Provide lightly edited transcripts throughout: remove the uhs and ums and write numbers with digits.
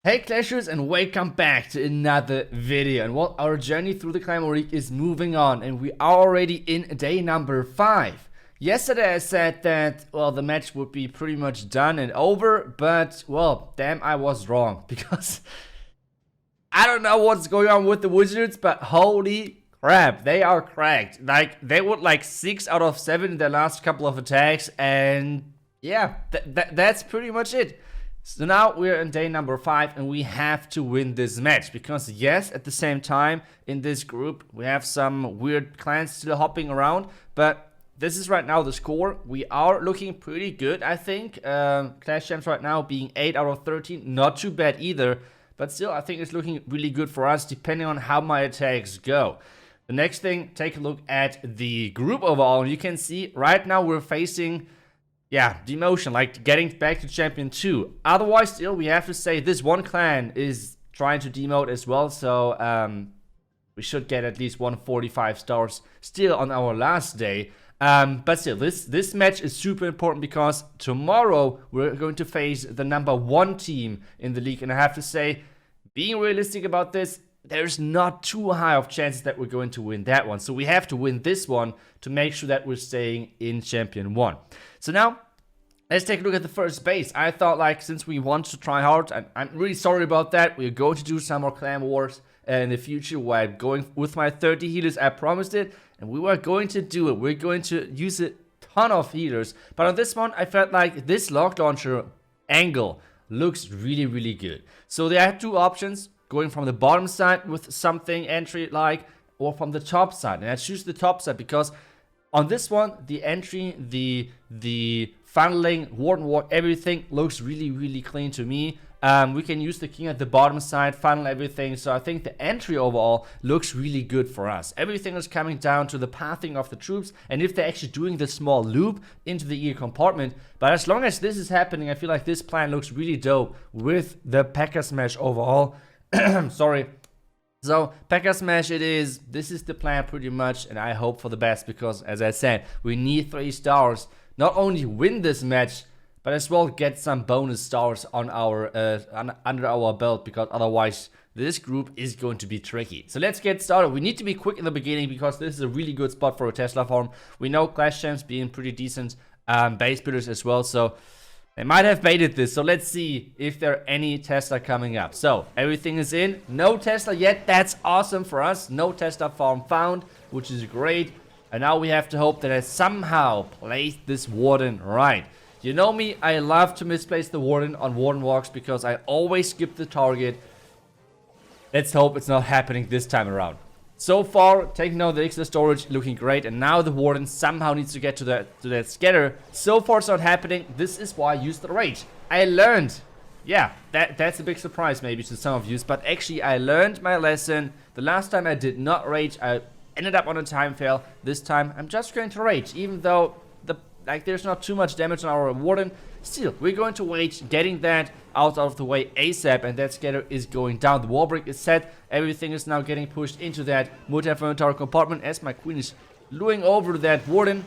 Hey Clashers, and welcome back to another video. And well, our journey through the Climber League is moving on, and we are already in day number 5. Yesterday I said that, well, the match would be pretty much done and over, but, well, damn, I was wrong. Because I don't know what's going on with the Wizards, but holy crap, they are cracked. Like, they would like 6 out of 7 in their last couple of attacks, and yeah, that's pretty much it. So now we're in day number 5 and we have to win this match because yes, at the same time in this group we have some weird clans still hopping around, but this is right now the score. We are looking pretty good, I think. Clash Champs right now being 8 out of 13, not too bad either, but still I think it's looking really good for us depending on how my attacks go. The next thing, take a look at the group overall. You can see right now we're facing demotion, like getting back to Champion 2. Otherwise, still, we have to say this one clan is trying to demote as well, so we should get at least 145 stars still on our last day. But still, this match is super important because tomorrow we're going to face the number 1 team in the league, and I have to say, being realistic about this, there's not too high of chances that we're going to win that one. So we have to win this one to make sure that we're staying in Champion 1. So now, let's take a look at the first base. I thought, like, since we want to try hard, and I'm really sorry about that, we're going to do some more clan wars in the future where I'm going with my 30 healers. I promised it, and we were going to do it. We're going to use a ton of healers. But on this one, I felt like this lock launcher angle looks really, really good. So there are 2 options, going from the bottom side with something entry like, or from the top side. And I choose the top side because on this one, the entry, the funneling, warden walk, everything looks really, really clean to me. We can use the king at the bottom side, funnel everything. So I think the entry overall looks really good for us. Everything is coming down to the pathing of the troops, and if they're actually doing the small loop into the ear compartment. But as long as this is happening, I feel like this plan looks really dope with the Pekkasmash overall. Sorry. So, Pekkasmash it is. This is the plan pretty much, and I hope for the best because, as I said, we need 3 stars. Not only win this match, but as well get some bonus stars on our under our belt, because otherwise this group is going to be tricky. So let's get started. We need to be quick in the beginning because this is a really good spot for a Tesla farm. We know Clash Champs being pretty decent base builders as well, so they might have baited this. So let's see if there are any Tesla coming up. So everything is in. No Tesla yet. That's awesome for us. No Tesla farm found, which is great. And now we have to hope that I somehow place this warden right. You know me, I love to misplace the warden on warden walks because I always skip the target. Let's hope it's not happening this time around. So far, taking out the extra storage, looking great, and now the warden somehow needs to get to that scatter. So far, it's not happening. This is why I used the rage. I learned. Yeah, that's a big surprise maybe to some of you, but actually I learned my lesson. The last time I did not rage, I ended up on a time fail. This time, I'm just going to rage, even though there's not too much damage on our warden. Still, we're going to wait, getting that out of the way ASAP, and that scatter is going down. The wall break is set. Everything is now getting pushed into that multi-inventory compartment as my queen is luring over that warden.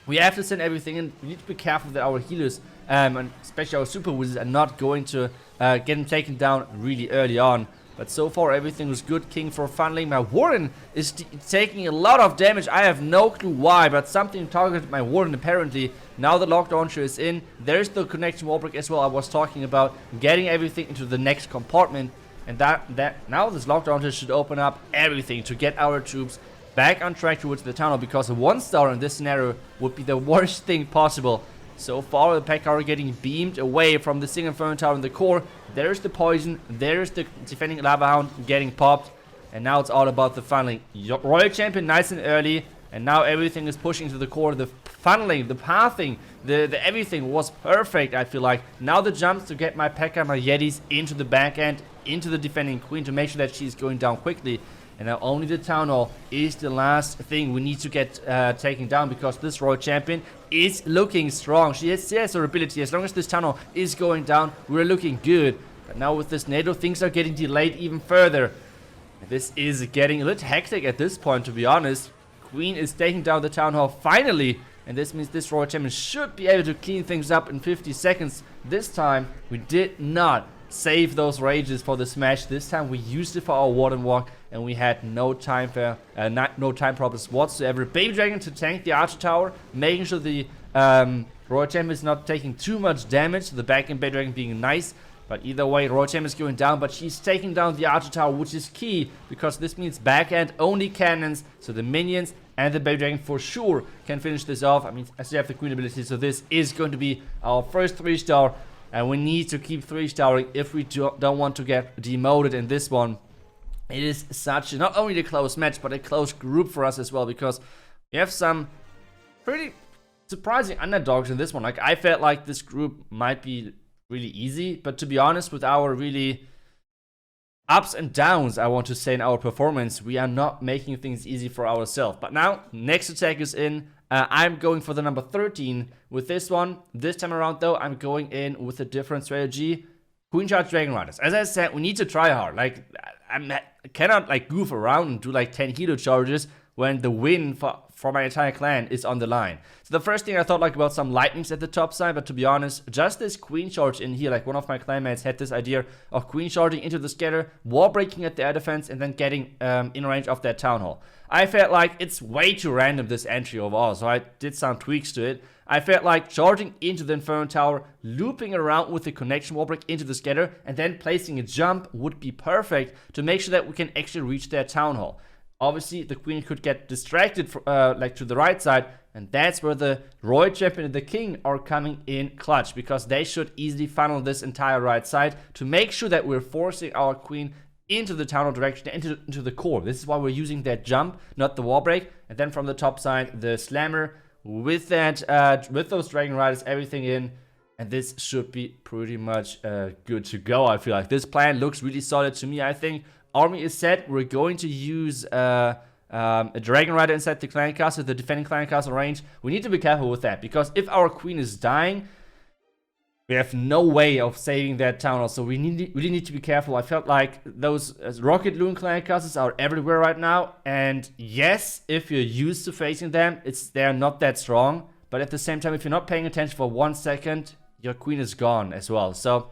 We have to send everything in. We need to be careful that our healers, and especially our super wizards, are not going to get them taken down really early on. But so far everything was good. King for funneling. My warden is taking a lot of damage. I have no clue why, but something targeted my warden apparently. Now the lock launcher is in. There's the connection wall break as well I was talking about. Getting everything into the next compartment. And that now this lock launcher should open up everything to get our troops back on track towards the tunnel, because a 1-star in this scenario would be the worst thing possible. So far, the Pekka are getting beamed away from the single Inferno Tower in the core. There's the poison. There's the defending Lava Hound getting popped. And now it's all about the funneling. Royal Champion nice and early. And now everything is pushing to the core. The funneling, the pathing, the everything was perfect, I feel like. Now the jumps to get my Pekka, my Yetis into the back end, into the defending queen to make sure that she's going down quickly. And now only the Town Hall is the last thing we need to get taken down, because this Royal Champion is looking strong. She has her ability. As long as this Town Hall is going down, we're looking good. But now with this NATO, things are getting delayed even further. This is getting a little hectic at this point, to be honest. Queen is taking down the Town Hall finally. And this means this Royal Champion should be able to clean things up in 50 seconds. This time, we did not save those rages for the smash. This time we used it for our Warden Walk, and we had no time problems whatsoever. Baby Dragon to tank the Archer Tower, making sure the Royal Champion is not taking too much damage. The back end Baby Dragon being nice. But either way, Royal Champion is going down, but she's taking down the Archer Tower, which is key, because this means back end only cannons, so the minions and the Baby Dragon for sure can finish this off. I mean, I still have the Queen ability, so this is going to be our first 3-star, and we need to keep 3-starring if we don't want to get demoted in this one. It is such not only a close match, but a close group for us as well, because we have some pretty surprising underdogs in this one. Like, I felt like this group might be really easy, but to be honest, with our really ups and downs, I want to say, in our performance, we are not making things easy for ourselves. But now, next attack is in. I'm going for the number 13 with this one. This time around, though, I'm going in with a different strategy. Queen Charge Dragonriders. As I said, we need to try hard. Like, I cannot like goof around and do like 10 helo charges when the win for my entire clan is on the line. So the first thing I thought like about some lightnings at the top side, but to be honest, just this queen charge in here, like one of my clanmates had this idea of queen charging into the scatter, wall breaking at the air defense, and then getting in range of that town hall. I felt like it's way too random, this entry overall, so I did some tweaks to it. I felt like charging into the Inferno Tower, looping around with the connection wall break into the scatter, and then placing a jump would be perfect to make sure that we can actually reach their town hall. Obviously, the queen could get distracted like to the right side, and that's where the Royal Champion and the King are coming in clutch, because they should easily funnel this entire right side to make sure that we're forcing our queen into the town hall direction, into the core. This is why we're using that jump, not the wall break. And then from the top side, the slammer with that, with those Dragon Riders, everything in. And this should be pretty much good to go. I feel like this plan looks really solid to me. I think army is set. We're going to use a Dragon Rider inside the clan castle, the defending clan castle range. We need to be careful with that, because if our queen is dying, we have no way of saving that town hall. So we really need to be careful. I felt like those Rocket Loon clan castles are everywhere right now. And yes, if you're used to facing them, they're not that strong. But at the same time, if you're not paying attention for 1 second, your queen is gone as well. So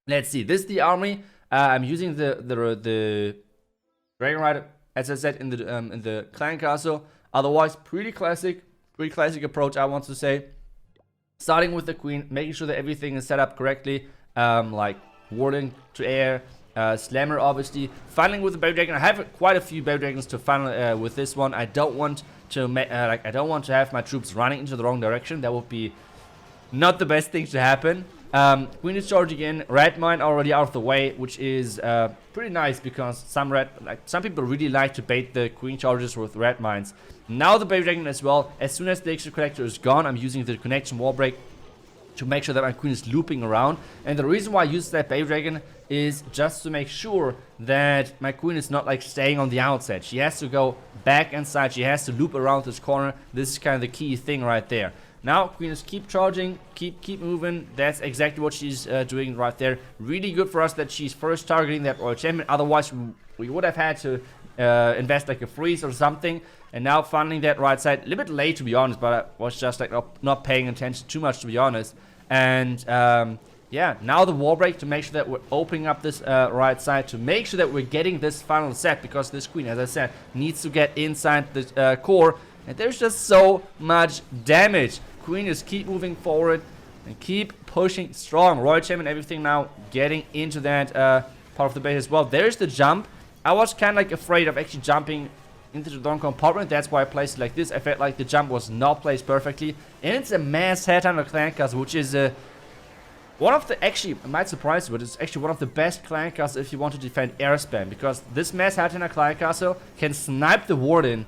let's see. This is the army. I'm using the Dragon Rider, as I said, in the clan castle. Otherwise, pretty classic approach, I want to say. Starting with the queen, making sure that everything is set up correctly, like warding to air, slammer obviously, funneling with the Baby Dragon. I have quite a few Baby Dragons to funnel with this one. I don't want to I don't want to have my troops running into the wrong direction. That would be not the best thing to happen. Queen is charging in, red mine already out of the way, which is pretty nice, because some people really like to bait the queen charges with red mines. Now the Baby Dragon as well. As soon as the extra connector is gone, I'm using the connection wall break to make sure that my queen is looping around. And the reason why I use that Baby Dragon is just to make sure that my queen is not like staying on the outside. She has to go back inside. She has to loop around this corner. This is kind of the key thing right there. Now, queen is keep charging, keep moving. That's exactly what she's doing right there. Really good for us that she's first targeting that Royal Champion. Otherwise, we would have had to invest like a freeze or something. And now funneling that right side. A little bit late, to be honest, but I was just like not paying attention too much, to be honest. And yeah, now the wall break to make sure that we're opening up this right side, to make sure that we're getting this final set, because this queen, as I said, needs to get inside the core. And there's just so much damage. Queen is keep moving forward and keep pushing strong. Royal Champion, everything now getting into that part of the base as well. There's the jump. I was kind of like afraid of actually jumping into the wrong compartment. That's why I placed it like this. I felt like the jump was not placed perfectly. And it's a mass headhunter clan castle, which is one of the, actually, it might surprise you, but it's actually one of the best clan castles if you want to defend air spam. Because this mass headhunter clan castle can snipe the warden,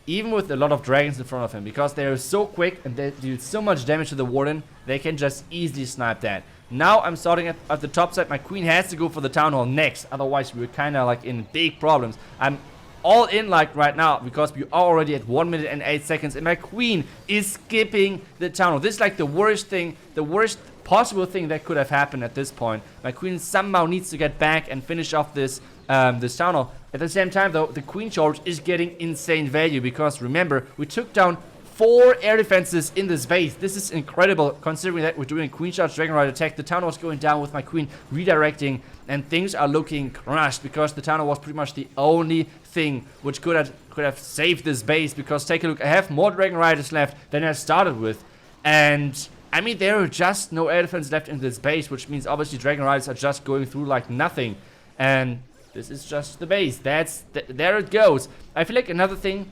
even with a lot of dragons in front of him, because they are so quick and they do so much damage to the warden, they can just easily snipe that. Now I'm starting at the top side. My queen has to go for the town hall next, otherwise we're kind of like in big problems. I'm all in like right now, because we are already at 1 minute and 8 seconds, and my queen is skipping the town hall. This is like the worst thing, the worst possible thing that could have happened at this point. My queen somehow needs to get back and finish off this this town hall. At the same time though, the queen charge is getting insane value, because remember, we took down 4 air defenses in this base. This is incredible considering that we're doing Queen Charge Dragonrider attack. The tower was going down with my queen redirecting, and things are looking crushed because the tower was pretty much the only thing which could have saved this base. Because take a look, I have more Dragon Riders left than I started with, and I mean there are just no air defense left in this base, which means obviously Dragon Riders are just going through like nothing, and this is just the base. There it goes. I feel like another thing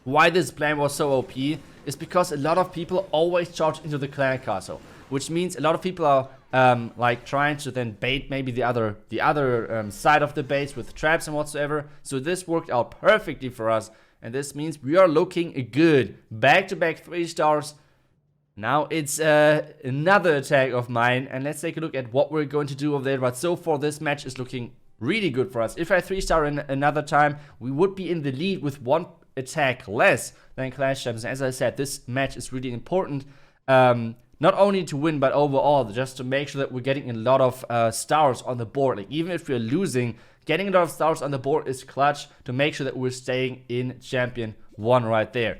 why this plan was so OP is because a lot of people always charge into the clan castle, which means a lot of people are like trying to then bait maybe the other side of the base with traps and whatsoever. So this worked out perfectly for us, and this means we are looking good. Back-to-back 3 stars. Now it's another attack of mine, and let's take a look at what we're going to do over there. But so far this match is looking really good for us. If I 3-star in another time, we would be in the lead with 1 attack less than Clash Champions. As I said, this match is really important, not only to win but overall just to make sure that we're getting a lot of stars on the board. Like even if we're losing, getting a lot of stars on the board is clutch to make sure that we're staying in Champion 1 right there.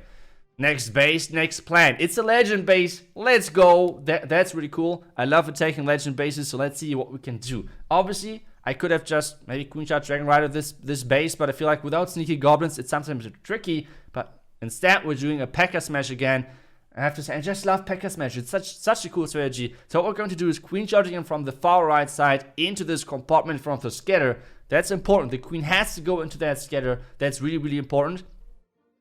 Next base, next plan. It's a legend base. Let's go. That's really cool. I love attacking legend bases, so let's see what we can do. Obviously I could have just maybe Queen Charge Dragonrider this base, but I feel like without sneaky goblins, it's sometimes tricky. But instead, we're doing a Pekkasmash again. I have to say, I just love Pekkasmash. It's such a cool strategy. So what we're going to do is Queen Charging him from the far right side into this compartment from the scatter. That's important. The queen has to go into that scatter. That's really, really important.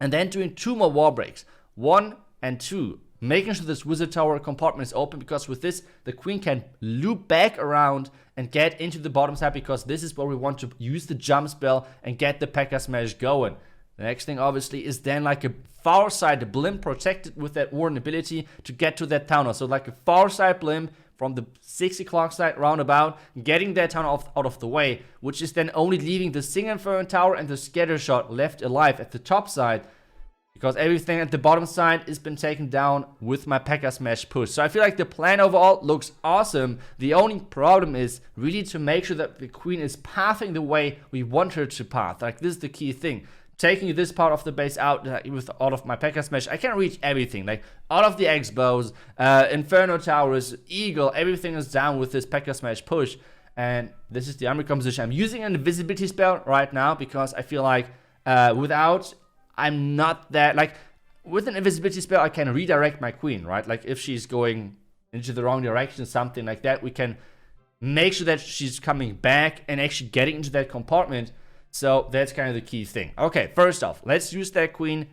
And then doing 2 more wall breaks. 1 and 2. Making sure this wizard tower compartment is open, because with this the queen can loop back around and get into the bottom side, because this is where we want to use the jump spell and get the Pekkasmash going. The next thing obviously is then like a far side blimp protected with that warden ability to get to that tower. So like a far side blimp from the 6 o'clock side roundabout, getting that tower out of the way, which is then only leaving the Sing Inferno tower and the scatter shot left alive at the top side. Because everything at the bottom side has been taken down with my Pekkasmash push. So I feel like the plan overall looks awesome. The only problem is really to make sure that the queen is pathing the way we want her to path. Like this is the key thing. Taking this part of the base out with all of my Pekkasmash, I can reach everything. Like all of the X-bows, Inferno towers, Eagle, everything is down with this Pekkasmash push. And this is the army composition. I'm using an invisibility spell right now because I feel like without... I'm not that, like, with an invisibility spell, I can redirect my queen, right? Like, if she's going into the wrong direction, something like that, we can make sure that she's coming back and actually getting into that compartment. So, that's kind of the key thing. Okay, first off, let's use that queen,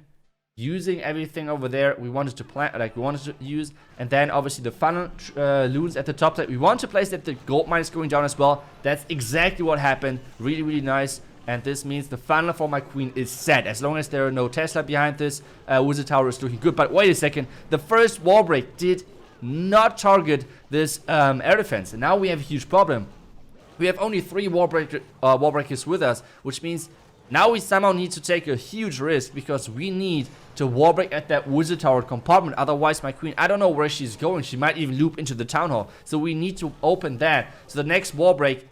using everything over there we wanted to plant, like, we wanted to use. And then, obviously, the funnel loons at the top that we want to place, that the gold mine is going down as well. That's exactly what happened. Really, really nice. And this means the funnel for my queen is set. As long as there are no Tesla behind this, wizard tower is looking good. But wait a second. The first wall break did not target this air defense. And now we have a huge problem. We have only 3 wall breakers with us, which means now we somehow need to take a huge risk, because we need to wall break at that wizard tower compartment. Otherwise, my queen, I don't know where she's going. She might even loop into the town hall. So we need to open that. So the next wall break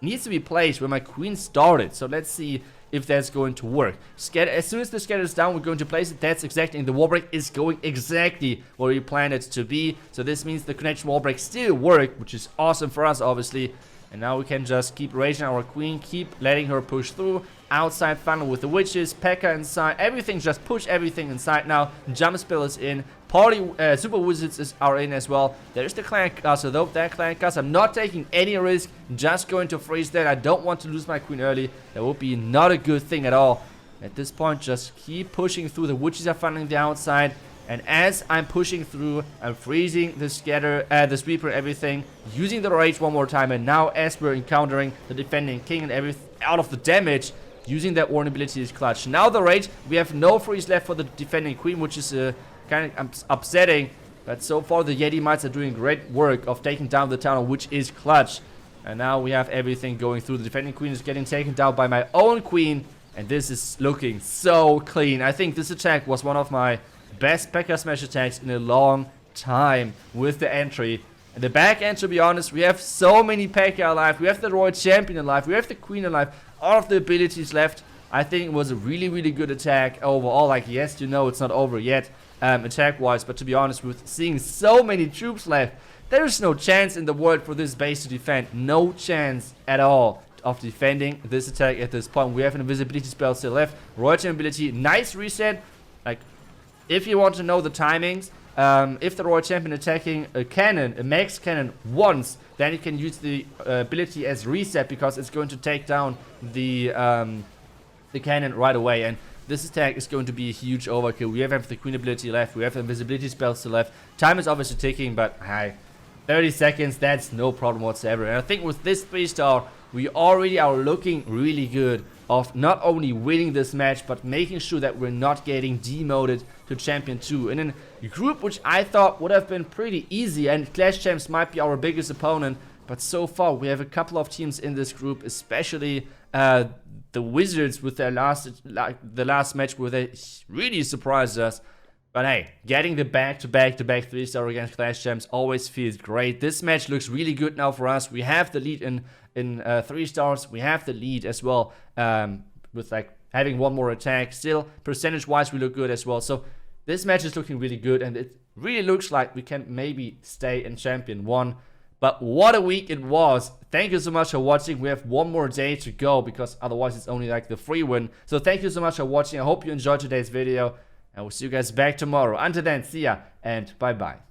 needs to be placed where my queen started. So let's see if that's going to work. As soon as the scatter is down, we're going to place it. That's exactly, and the wall break is going exactly where we planned it to be. So this means the connection wall break still worked, which is awesome for us, obviously. And now we can just keep raising our queen, keep letting her push through. Outside funnel with the witches, Pekka inside, everything, just push everything inside now. Jump spell is in, party super wizards are in as well. There's the clan castle though, that clan castle, I'm not taking any risk, just going to freeze that. I don't want to lose my queen early. That would be not a good thing at all. At this point, just keep pushing through. The witches are funneling the outside, and as I'm pushing through, I'm freezing the scatter, the sweeper, everything, using the rage one more time. And now as we're encountering the defending king and everything out of the damage, using that warning ability is clutch. Now the rage, we have no freeze left for the defending queen, which is kind of upsetting. But so far the Yeti Mites are doing great work of taking down the town, which is clutch. And now we have everything going through. The defending queen is getting taken down by my own queen. And this is looking so clean. I think this attack was one of my best Pekkasmash attacks in a long time with the entry. And the back end, to be honest, we have so many Pekka alive. We have the Royal Champion alive. We have the Queen alive. All of the abilities left. I think it was a really, really good attack overall. Like, yes, you know, it's not over yet. attack-wise. But to be honest, with seeing so many troops left, there's no chance in the world for this base to defend. No chance at all of defending this attack at this point. We have an invisibility spell still left. Royal Champ ability, nice reset. Like, if you want to know the timings, if the Royal Champion attacking a cannon, a max cannon once, then you can use the ability as reset, because it's going to take down the cannon right away. And this attack is going to be a huge overkill. We have the Queen ability left. We have the invisibility spell still left. Time is obviously ticking, but hi, 30 seconds, that's no problem whatsoever. And I think with this 3-star, we already are looking really good of not only winning this match, but making sure that we're not getting demoted to Champion 2. In a group which I thought would have been pretty easy, and Clash Champs might be our biggest opponent, but so far we have a couple of teams in this group, especially the Wizards with their the last match where they really surprised us. But hey, getting the back-to-back 3-star against Clash Champs always feels great. This match looks really good now for us. We have the lead in 3 stars. We have the lead as well, with like having one more attack. Still, percentage-wise, we look good as well. So this match is looking really good, and it really looks like we can maybe stay in Champion 1. But what a week it was. Thank you so much for watching. We have one more day to go, because otherwise it's only like the free win. So thank you so much for watching. I hope you enjoyed today's video. And we'll see you guys back tomorrow. Until then, see ya and bye-bye.